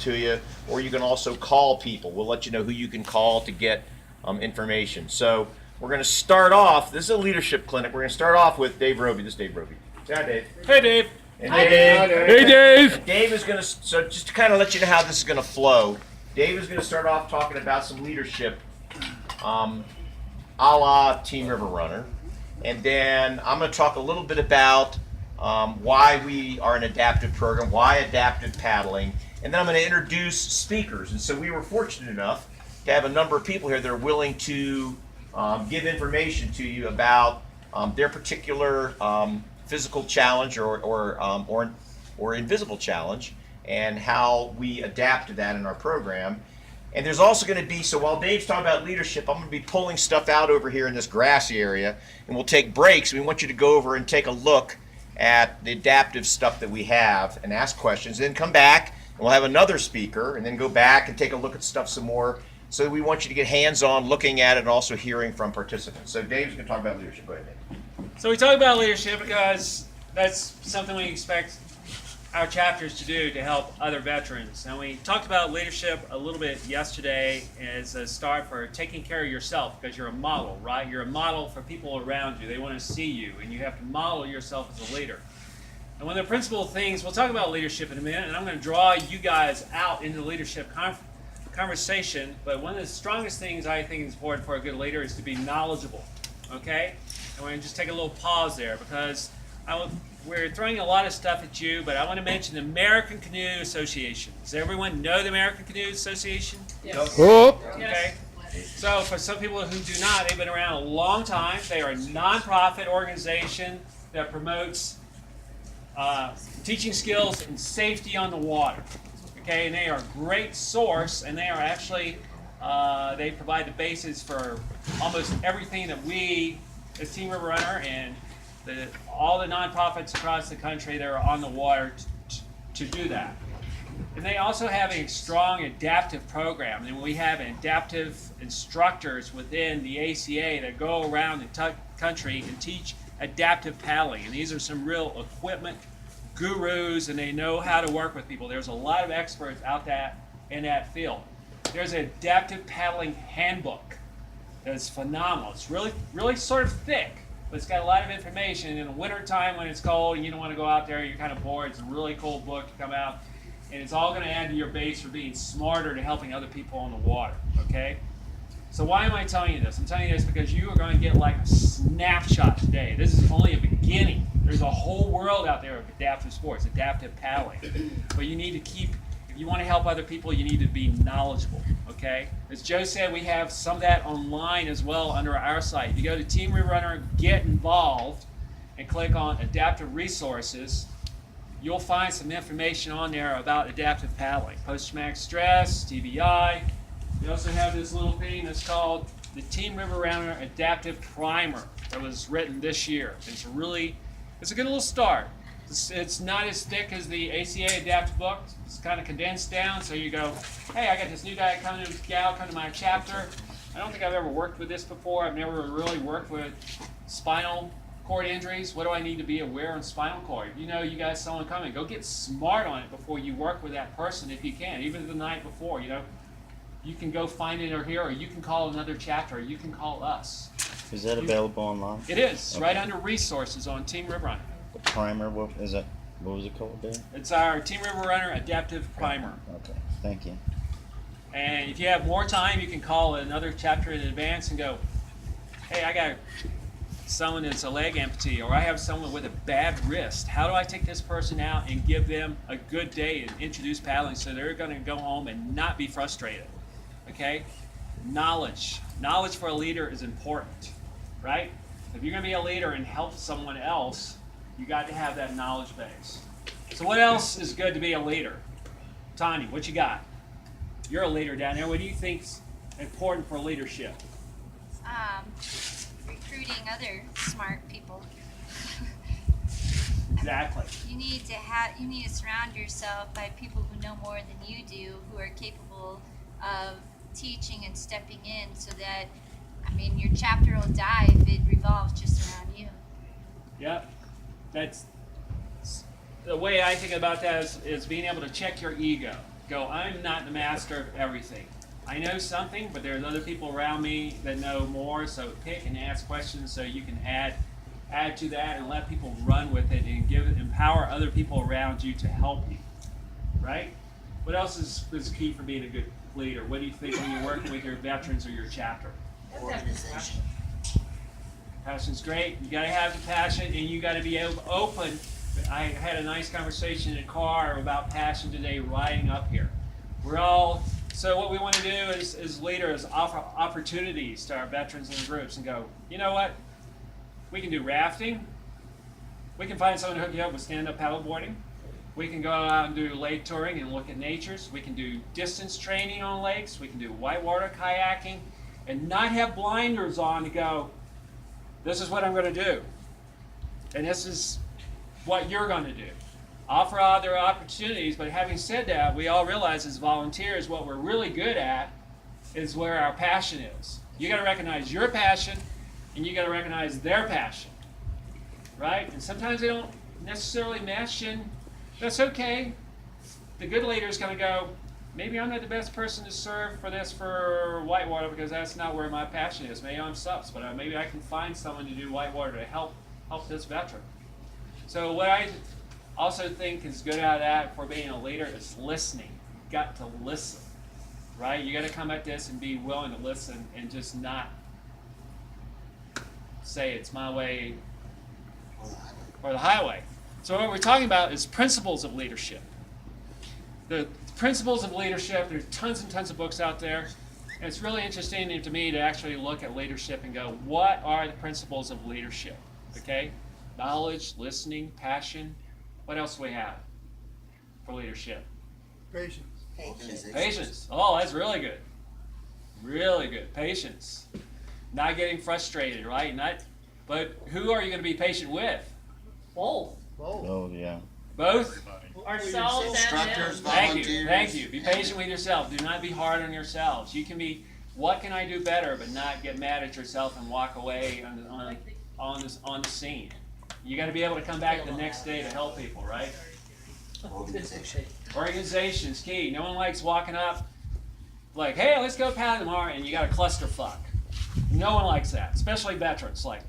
to you, or you can also call people. We'll let you know who you can call to get information. So we're going to start off. This is a leadership clinic. We're going to start off with Dave Roby. This is Dave Roby. Say hi, Dave. Hey, Dave. And hey, Dave. Hey, Dave. Dave is going to, so just to kind of let you know how this is going to flow, Dave is going to start off talking about some leadership, a la Team River Runner. And then I'm going to talk a little bit about why we are an adaptive program, why adaptive paddling, and then I'm going to introduce speakers. And so we were fortunate enough to have a number of people here that are willing to give information to you about their particular physical challenge or invisible challenge, and how we adapt to that in our program. And there's also going to be, so while Dave's talking about leadership, I'm going to be pulling stuff out over here in this grassy area, and we'll take breaks. We want you to go over and take a look at the adaptive stuff that we have and ask questions, then come back and we'll have another speaker, and then go back and take a look at stuff some more. So we want you to get hands-on looking at it and also hearing from participants. So Dave's going to talk about leadership. Go ahead, Dave. So we talk about leadership because that's something we expect our chapters to do to help other veterans. And we talked about leadership a little bit yesterday as a start for taking care of yourself, because you're a model, right? You're a model for people around you. They want to see you, and you have to model yourself as a leader. And one of the principal things, we'll talk about leadership in a minute, and I'm going to draw you guys out into the leadership conversation, but one of the strongest things I think is important for a good leader is to be knowledgeable, okay? And we're going to just take a little pause there, because we're throwing a lot of stuff at you, but I want to mention the American Canoe Association. Does everyone know the American Canoe Association? Yes. Okay. So for some people who do not, they've been around a long time. They are a nonprofit organization that promotes teaching skills and safety on the water. Okay, and they are a great source, and they are actually, they provide the basis for almost everything that we, as Team River Runner, and all the nonprofits across the country that are on the water to do that. And they also have a strong adaptive program, and we have adaptive instructors within the ACA that go around the country and teach adaptive paddling. And these are some real equipment gurus, and they know how to work with people. There's a lot of experts out in that field. There's an adaptive paddling handbook that's phenomenal. It's really sort of thick, but it's got a lot of information. In the wintertime when it's cold and you don't want to go out there, you're kind of bored, it's a really cool book to come out, and it's all going to add to your base for being smarter to helping other people on the water, okay? So why am I telling you this? I'm telling you this because you are going to get like a snapshot today. This is only a beginning. There's a whole world out there of adaptive sports, adaptive paddling. But you need to keep, if you want to help other people, you need to be knowledgeable, okay? As Joe said, we have some of that online as well under our site. If you go to Team River Runner, get involved, and click on Adaptive Resources, you'll find some information on there about adaptive paddling, post-traumatic stress, TBI. We also have this little thing that's called the Team River Runner Adaptive Primer that was written this year. It's a good little start. It's not as thick as the ACA adaptive book. It's kind of condensed down, so you go, hey, I got this new guy coming to my chapter. I don't think I've ever worked with this before. I've never really worked with spinal cord injuries. What do I need to be aware of spinal cord? If you know you got someone coming, go get smart on it before you work with that person if you can, even the night before, You can go find it or here, or you can call another chapter, or you can call us. Is that available online? It is, Okay. right under resources on Team River Runner. The primer, what is that? What was it called there? It's our Team River Runner Adaptive Primer. Okay, thank you. And if you have more time, you can call another chapter in advance and go, hey, I got someone that's a leg amputee, or I have someone with a bad wrist. How do I take this person out and give them a good day and introduce paddling so they're going to go home and not be frustrated? Okay? Knowledge for a leader is important, right? If you're going to be a leader and help someone else, you got to have that knowledge base. So what else is good to be a leader? Tanya, what you got? You're a leader down there. What do you think's important for leadership? Recruiting other smart people. Exactly. You need to surround yourself by people who know more than you do, who are capable of teaching and stepping in, so that, your chapter will die if it revolves just around you. Yep. That's the way I think about that is being able to check your ego. go, I'm not the master of everything. I know something, but there's other people around me that know more, so pick and ask questions so you can add to that and let people run with it and empower other people around you to help you, right? What else is key for being a good leader? What do you think when you're working with your veterans or your chapter? Organization. Passion's great. You got to have the passion, and you got to be open. I had a nice conversation in a car about passion today, riding up here. So what we want to do as leaders, offer opportunities to our veterans and groups, and go, you know what? We can do rafting. We can find someone to hook you up with stand-up paddleboarding. We can go out and do lake touring and look at natures. We can do distance training on lakes. We can do whitewater kayaking, and not have blinders on to go, this is what I'm going to do. And this is what you're going to do. Offer other opportunities, but having said that, we all realize as volunteers what we're really good at is where our passion is. You got to recognize your passion, and you got to recognize their passion, right? And sometimes they don't necessarily mesh, and that's okay. The good leader is going to go, maybe I'm not the best person to serve for whitewater because that's not where my passion is. Maybe I'm subs, but maybe I can find someone to do whitewater to help this veteran. So what I also think is good out of that for being a leader is listening. You got to listen, right? You got to come at this and be willing to listen and just not say it's my way or the highway. So what we're talking about is principles of leadership. The principles of leadership, there's tons and tons of books out there. And it's really interesting to me to actually look at leadership and go, what are the principles of leadership? Okay? Knowledge, listening, passion. What else do we have for leadership? Patience. Patience. Oh, that's really good. Really good. Patience. Not getting frustrated, right? But who are you going to be patient with? Both. Oh, yeah. Both? Ourselves and Instructors, them. volunteers. Thank you. Be patient with yourself. Do not be hard on yourselves. You can be, what can I do better, but not get mad at yourself and walk away on the scene. You got to be able to come back the next day to help people, right? Organization. Organization's key. No one likes walking up like, hey, let's go paddle tomorrow, and you got a clusterfuck. No one likes that, especially veterans. Like,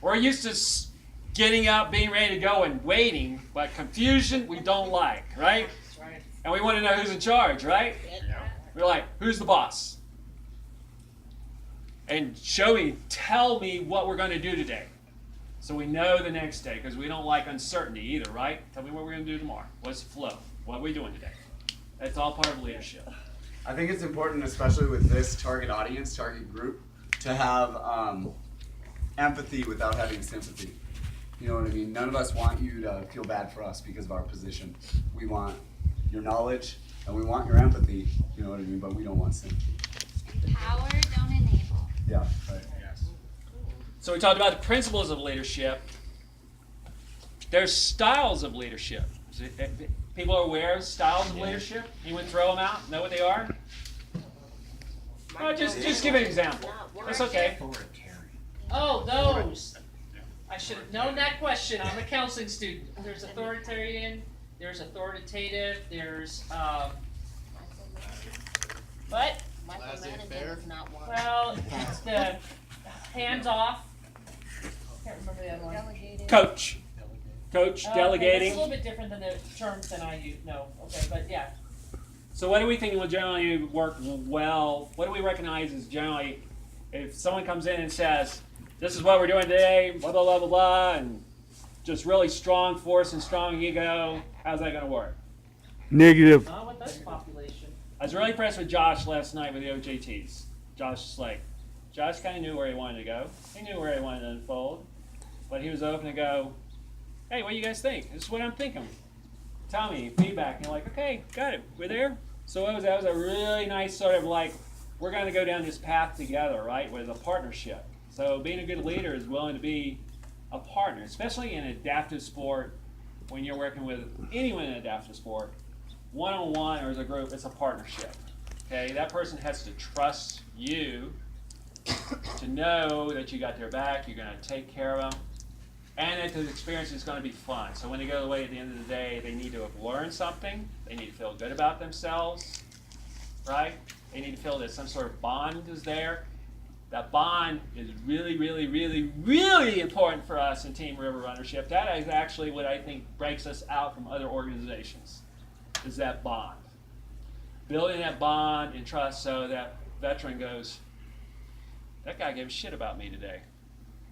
we're used to getting up, being ready to go, and waiting, but confusion we don't like, right? And we want to know who's in charge, right? We're like, who's the boss? And tell me what we're going to do today. So we know the next day, because we don't like uncertainty either, right? Tell me what we're going to do tomorrow. What's the flow? What are we doing today? That's all part of leadership. I think it's important, especially with this target audience, target group, to have empathy without having sympathy. You know what I mean? None of us want you to feel bad for us because of our position. We want your knowledge and we want your empathy, you know what I mean? But we don't want sympathy. Power, don't enable. Yeah, right. So we talked about the principles of leadership. There's styles of leadership. People are aware of styles of leadership? Anyone throw them out? Know what they are? Oh, just give an example. That's okay. Oh, those. I should have known that question. I'm a counseling student. There's authoritarian, there's authoritative, there's, what? Laissez-faire. Well, it's the hands-off. Can't remember the other one. Coach. Coach, Okay, delegating. It's a little bit different than the terms than I use. No, okay, but yeah. So what do we think will generally work well? What do we recognize as generally, if someone comes in and says, this is what we're doing today, blah, blah, blah, blah, blah, and just really strong force and strong ego, how's that going to work? Negative. Not with this population. I was really impressed with Josh last night with the OJTs. Josh kind of knew where he wanted to go. He knew where he wanted to unfold. But he was open to go, hey, what do you guys think? This is what I'm thinking. Tell me, feedback. And you're like, okay, got it. We're there. So that was a really nice sort of like, we're going to go down this path together, right, with a partnership. So being a good leader is willing to be a partner, especially in adaptive sport. When you're working with anyone in adaptive sport, one-on-one or as a group, it's a partnership. Okay, that person has to trust you to know that you got their back, you're going to take care of them. and that the experience is going to be fun. So when they go away at the end of the day, they need to have learned something. They need to feel good about themselves, right? They need to feel that some sort of bond is there. That bond is really, really, really, really important for us in Team River Runnership. That is actually what I think breaks us out from other organizations, is that bond. Building that bond and trust so that veteran goes, that guy gave a shit about me today.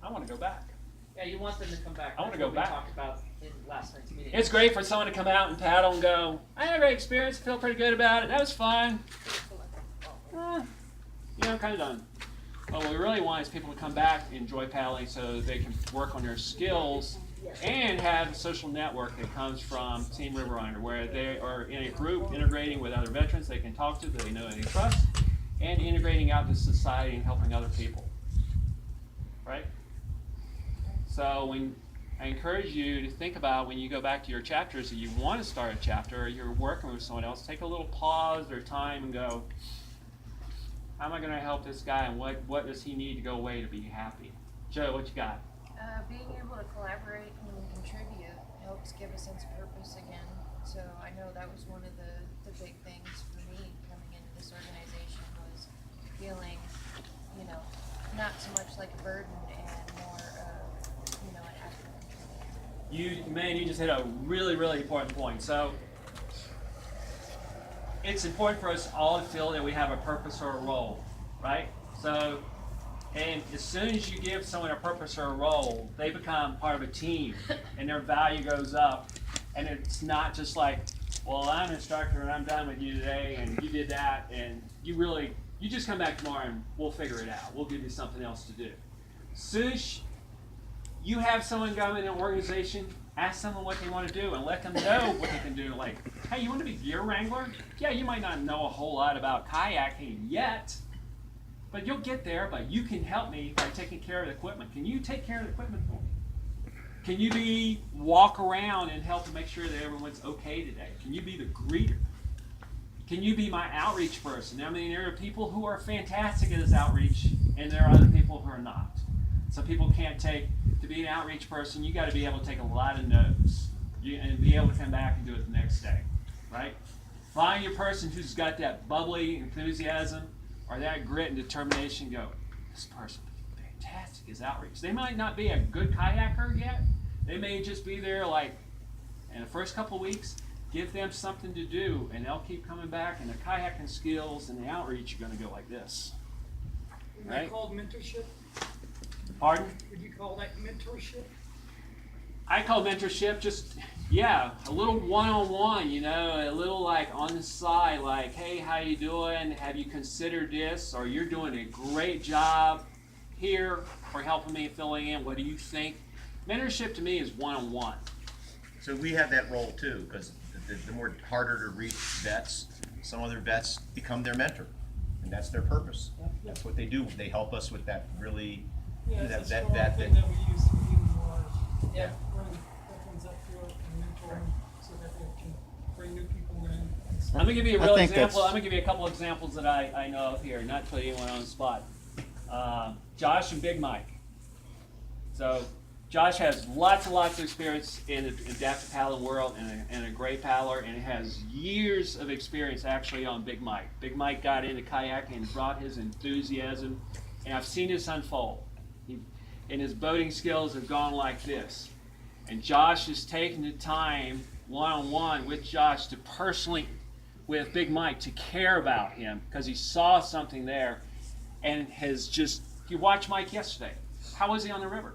I want to go back. Yeah, you want them to come back. I wanna That's go what back. We talked about in last night's meeting. It's great for someone to come out and paddle and go, I had a great experience, feel pretty good about it, that was fun. I'm kind of done. But what we really want is people to come back and enjoy paddling so that they can work on their skills and have a social network that comes from Team River Runner, where they are in a group integrating with other veterans they can talk to, that they know and they trust, and integrating out to society and helping other people. Right? So when I encourage you to think about when you go back to your chapters that you want to start a chapter or you're working with someone else, take a little pause or time and go, how am I going to help this guy and what does he need to go away to be happy? Joe, what you got? Being able to collaborate and contribute helps give a sense of purpose again. So I know that was one of the big things for me coming into this organization was feeling, not so much like a burden and more of, an active contributor. You just hit a really, really important point. So it's important for us all to feel that we have a purpose or a role, right? So, and as soon as you give someone a purpose or a role, they become part of a team, and their value goes up. And it's not just like, well, I'm an instructor and I'm done with you today, and you did that, and you just come back tomorrow and we'll figure it out. We'll give you something else to do. As soon as you have someone go in an organization, ask someone what they want to do and let them know what they can do. Like, hey, you want to be gear wrangler? Yeah, you might not know a whole lot about kayaking yet, but you'll get there. But you can help me by taking care of the equipment. Can you take care of the equipment for me? Can you walk around and help to make sure that everyone's okay today? Can you be the greeter? Can you be my outreach person? I mean, there are people who are fantastic at this outreach, and there are other people who are not. Some people can't to be an outreach person, you got to be able to take a lot of notes and be able to come back and do it the next day, right? Find your person who's got that bubbly enthusiasm or that grit and determination. Go, this person is fantastic as outreach. They might not be a good kayaker yet. They may just be there like in the first couple of weeks. Give them something to do, and they'll keep coming back, and the kayaking skills and the outreach are going to go like this. Isn't Right? that called mentorship? Pardon? Would you call that mentorship? I call mentorship just, a little one-on-one, a little like on the side, like, hey, how you doing? Have you considered this? Or you're doing a great job here for helping me filling in. What do you think? Mentorship to me is one-on-one. So we have that role too, because the more harder to reach vets, some other vets become their mentor, and that's their purpose. That's what they do. They help us with that really. Yeah, that it's a that strong that thing that we use to be more. Yeah. Bring veterans up to it and mentor them so that they can bring new people in. I'm gonna give you a I real think example. that's- I'm gonna give you a couple examples that I know of here, not to put anyone on the spot. Josh and Big Mike. So Josh has lots and lots of experience in the adaptive paddling world and a great paddler, and has years of experience actually on Big Mike. Big Mike got into kayaking and brought his enthusiasm, and I've seen this unfold. And his boating skills have gone like this. And Josh has taken the time one-on-one with Josh to personally, with Big Mike, to care about him because he saw something there, and has just, you watched Mike yesterday. How was he on the river?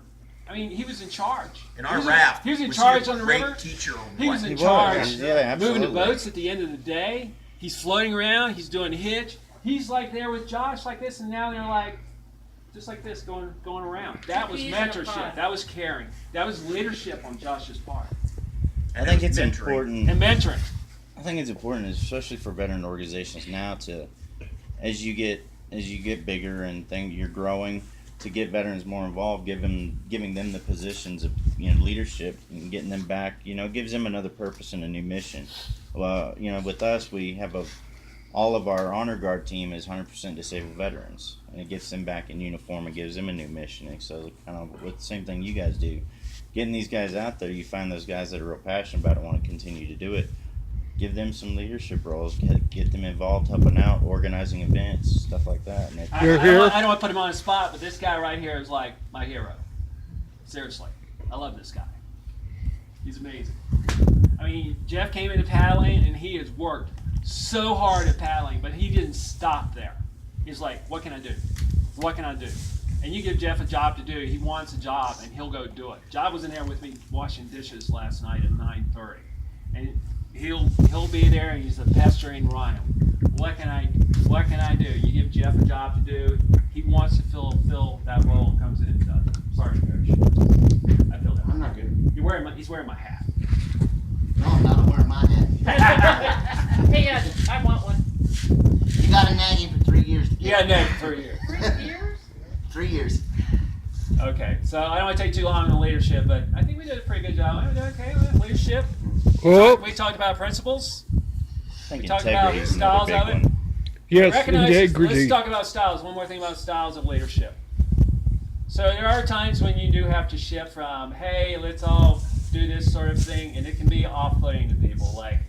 I mean, he was in charge. In our raft, He was in was charge he a on the great river. teacher or He what? was in He was, charge, yeah, moving the absolutely. boats at the end of the day. He's floating around. He's doing hitch. He's like there with Josh like this, and now they're like, just like this, going around. That was Peas in a mentorship. pod. That was caring. That was leadership on Josh's part. I think it's mentoring. important. And mentoring. I think it's important, especially for veteran organizations now, to as you get bigger and you're growing, to get veterans more involved, giving them the positions of leadership and getting them back, gives them another purpose and a new mission. Well, with us, we have all of our honor guard team is 100% disabled veterans, and it gets them back in uniform and gives them a new mission. And so kind of with the same thing you guys do, getting these guys out there, you find those guys that are real passionate about it, want to continue to do it. Give them some leadership roles, get them involved, helping out, organizing events, stuff like that. And I don't want to put him on the spot, but this guy right here is like my hero. Seriously, I love this guy. He's amazing. I mean, Jeff came into paddling and he has worked so hard at paddling, but he didn't stop there. He's like, what can I do? What can I do? And you give Jeff a job to do, he wants a job and he'll go do it. Job was in there with me washing dishes last night at 9:30. And he'll be there and he's a pestering Ryan. What can I do? You give Jeff a job to do, he wants to fill that role and comes in and does it. Sorry, Coach. I feel that. I'm not good. He's wearing my hat. No, I'm not wearing my hat. Hey, I want one. You got a nagging for 3 years. Yeah, no, 3 years. 3 years? 3 years. Okay, so I don't want to take too long on leadership, but I think we did a pretty good job. We did okay with leadership. Well, We talked about principles. I think We talked about integrity is another styles big of it. one. yes, Recognize this. Let's integrity. talk about styles. One more thing about styles of leadership. So there are times when you do have to shift from, hey, let's all do this sort of thing, and it can be off-putting to people. Like,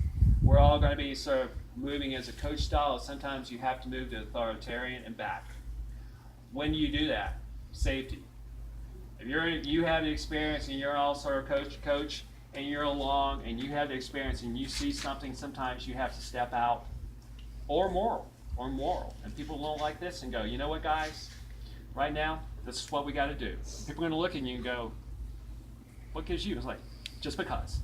we're all going to be sort of moving as a coach style. Sometimes you have to move to authoritarian and back. When do you do that? Safety. If you have the experience and you're all sort of coach, and you're along and you have the experience and you see something, sometimes you have to step out, or moral. And people don't like this and go, you know what, guys? Right now, this is what we got to do. People are going to look at you and go, what gives you? It's like, just because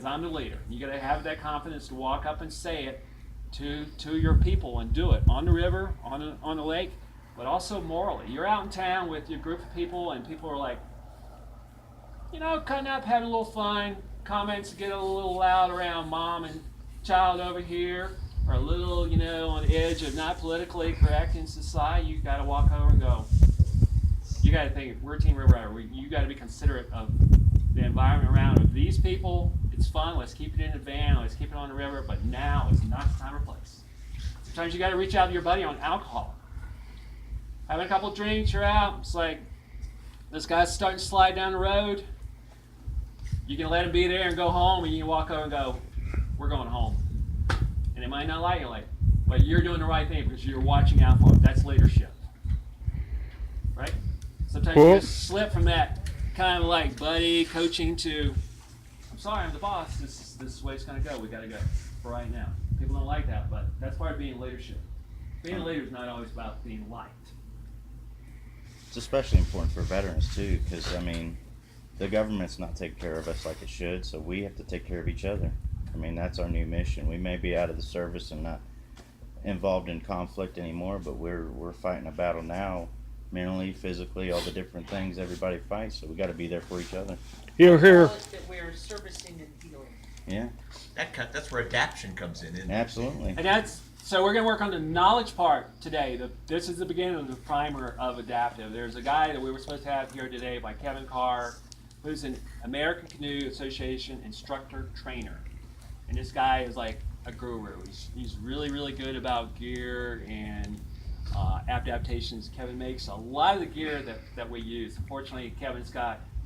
I'm the leader. You got to have that confidence to walk up and say it to your people and do it on the river, on the lake, but also morally. You're out in town with your group of people, and people are like, cutting up, having a little fun. Comments get a little loud around mom and child over here, or a little, on the edge of not politically correct in society. You got to walk over and go, you got to think, we're Team River Runner. You got to be considerate of the environment around these people. It's fun. Let's keep it in the van. Let's keep it on the river. But now is not the time or place. Sometimes you got to reach out to your buddy on alcohol. Having a couple drinks, you're out. It's like, this guy's starting to slide down the road. You can let him be there and go home, and you can walk over and go, we're going home. And they might not like it, but you're doing the right thing because you're watching out for it. That's leadership. Right? Sometimes you just slip from that kind of like buddy coaching to, I'm sorry, I'm the boss. This is the way it's going to go. We got to go for right now. People don't like that, but that's part of being leadership. Being a leader is not always about being liked. It's especially important for veterans too, because the government's not taking care of us like it should, so we have to take care of each other. That's our new mission. We may be out of the service and not involved in conflict anymore, but we're fighting a battle now, mentally, physically, all the different things everybody fights. So we got to be there for each other. Here, here. Call it that we're servicing and healing. Yeah, That's where adaption comes in. Isn't it? absolutely. And so we're going to work on the knowledge part today. This is the beginning of the primer of adaptive. There's a guy that we were supposed to have here today by Kevin Carr, who's an American Canoe Association instructor trainer. And this guy is like a guru. He's really, really good about gear and adaptations. Kevin makes a lot of the gear that we use. Unfortunately,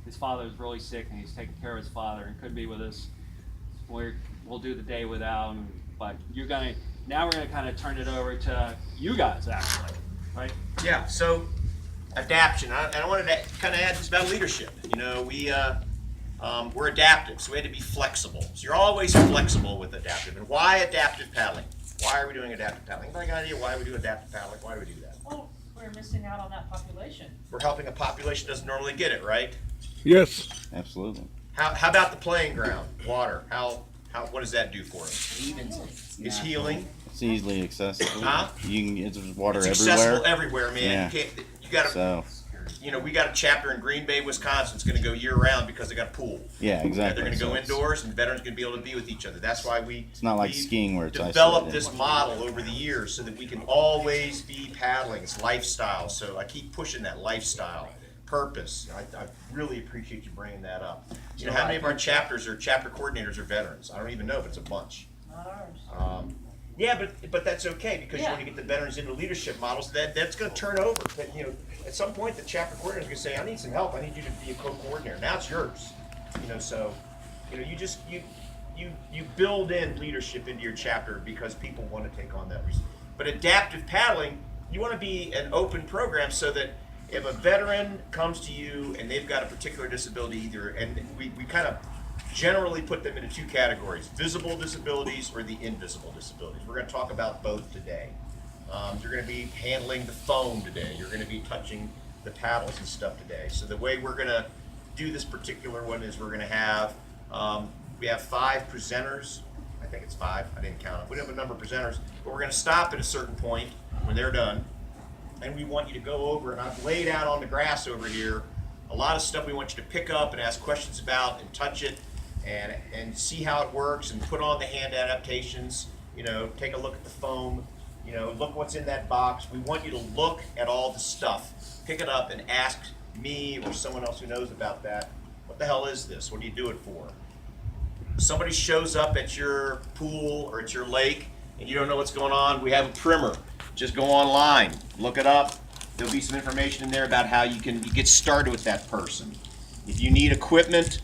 his father was really sick and he's taking care of his father and couldn't be with us. We'll do the day without him. But now we're gonna kind of turn it over to you guys actually, right? Yeah, so adaption. I wanted to kind of add this about leadership. We're adaptive, so we had to be flexible. So you're always flexible with adaptive. And why adaptive paddling? Why are we doing adaptive paddling? Anybody got an idea why we do adaptive paddling? Why do we do that? Oh, we're missing out on that population. We're helping a population that doesn't normally get it, right? Yes. Absolutely. How about the playing ground? Water. What does that do for us? Evens it. It's healing. It's easily accessible. Huh? It's water It's everywhere. accessible everywhere, man. Yeah. You got to. So We got a chapter in Green Bay, Wisconsin. It's going to go year round because they got a pool. yeah, exactly. They're going to So go it's- indoors, and veterans are going to be able to be with each other. That's why It's not like we skiing where it's developed isolated. this model over the years so that we can always be paddling. It's lifestyle. So I keep pushing that lifestyle purpose. I really appreciate you bringing that up. How many of our chapter coordinators are veterans? I don't even know if it's a bunch. Not ours. Yeah, but that's okay, because you Yeah. want to get the veterans into leadership models. That's going to turn over. That, at some point the chapter coordinator is going to say, "I need some help. I need you to be a co-coordinator." Now it's yours. So you build in leadership into your chapter because people want to take on that. But adaptive paddling, you want to be an open program so that if a veteran comes to you and they've got a particular disability, and we kind of generally put them into two categories: visible disabilities or the invisible disabilities. We're going to talk about both today. You're going to be handling the phone today. You're going to be touching the paddles and stuff today. So the way we're going to do this particular one is we're going to have, we have 5 presenters. I think it's 5. I didn't count them. We don't have a number of presenters, but we're going to stop at a certain point when they're done. And we want you to go over, and I've laid out on the grass over here a lot of stuff we want you to pick up and ask questions about and touch it and see how it works and put on the hand adaptations, take a look at the foam, look what's in that box. We want you to look at all the stuff, pick it up and ask me or someone else who knows about that, what the hell is this? What do you do it for? Somebody shows up at your pool or at your lake and you don't know what's going on, we have a primer. Just go online, look it up. There'll be some information in there about how you get started with that person. If you need equipment,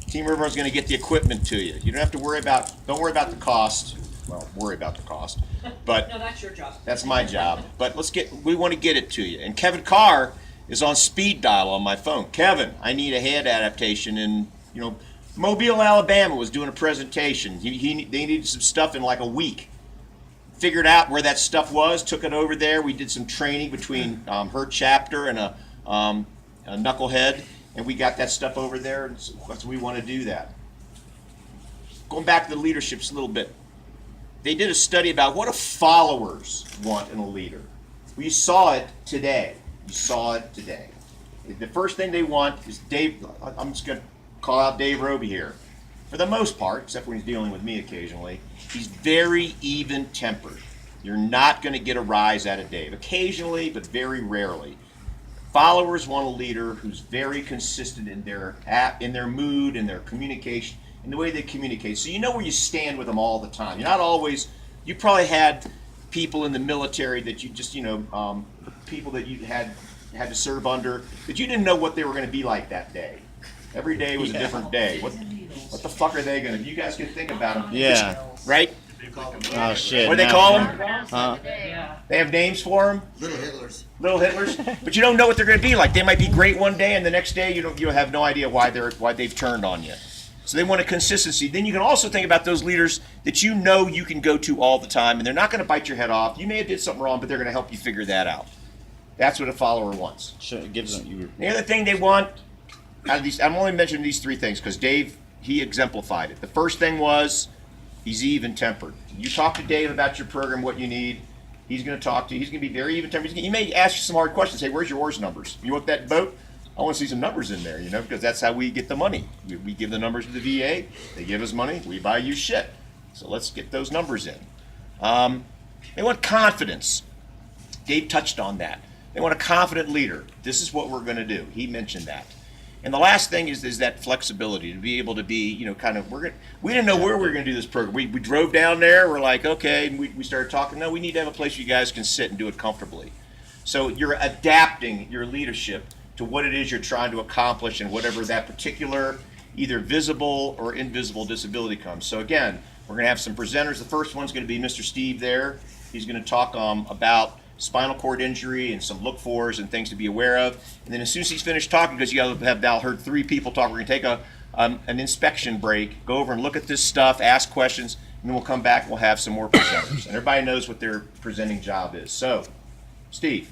Team River is going to get the equipment to you. You don't have to worry about the cost. Well, worry about the cost, but No, that's your job. that's my job. But we want to get it to you. And Kevin Carr is on speed dial on my phone. Kevin, I need a hand adaptation in, Mobile, Alabama was doing a presentation. They needed some stuff in like a week. Figured out where that stuff was, took it over there. We did some training between her chapter and a knucklehead, and we got that stuff over there, and so we want to do that. Going back to the leaderships a little bit. They did a study about what do followers want in a leader. We saw it today. The first thing they want is Dave. I'm just going to call out Dave Roby here. For the most part, except when he's dealing with me occasionally, he's very even-tempered. You're not going to get a rise out of Dave. Occasionally, but very rarely. Followers want a leader who's very consistent in their mood, in their communication, in the way they communicate. So you know where you stand with them all the time. You're not always. You probably had people in the military that you just, people that you had to serve under, that you didn't know what they were going to be like that day. Every day was a different day. What the fuck are they going to? You guys can think about them. Yeah. Right? Oh shit. What do they no. call them? Yeah. They have names for them. Little Hitlers. Little Hitlers. But you don't know what they're going to be like. They might be great one day, and the next day you have no idea why they've turned on you. So they want a consistency. Then you can also think about those leaders that you know you can go to all the time, and they're not going to bite your head off. You may have did something wrong, but they're going to help you figure that out. That's what a follower wants. Sure, it gives them you. The other thing they want out of these, I'm only mentioning these 3 things because Dave, he exemplified it. The first thing was he's even-tempered. You talk to Dave about your program, what you need. He's going to talk to you. He's going to be very even-tempered. He may ask you some hard questions. Hey, where's your oars numbers? You want that boat? I want to see some numbers in there, because that's how we get the money. We give the numbers to the VA. They give us money. We buy you shit. So let's get those numbers in. They want confidence. Dave touched on that. They want a confident leader. This is what we're going to do. He mentioned that. And the last thing is that flexibility to be able to be, we didn't know where we were going to do this program. We drove down there. We're like, okay, and we started talking. No, we need to have a place where you guys can sit and do it comfortably. So you're adapting your leadership to what it is you're trying to accomplish and whatever that particular either visible or invisible disability comes. So again, we're going to have some presenters. The first one's going to be Mr. Steve there. He's going to talk about spinal cord injury and some look-fors and things to be aware of. And then as soon as he's finished talking, because you got to have Val heard 3 people talk, we're going to take an inspection break, go over and look at this stuff, ask questions, and then we'll come back and we'll have some more presenters. And everybody knows what their presenting job is. So, Steve.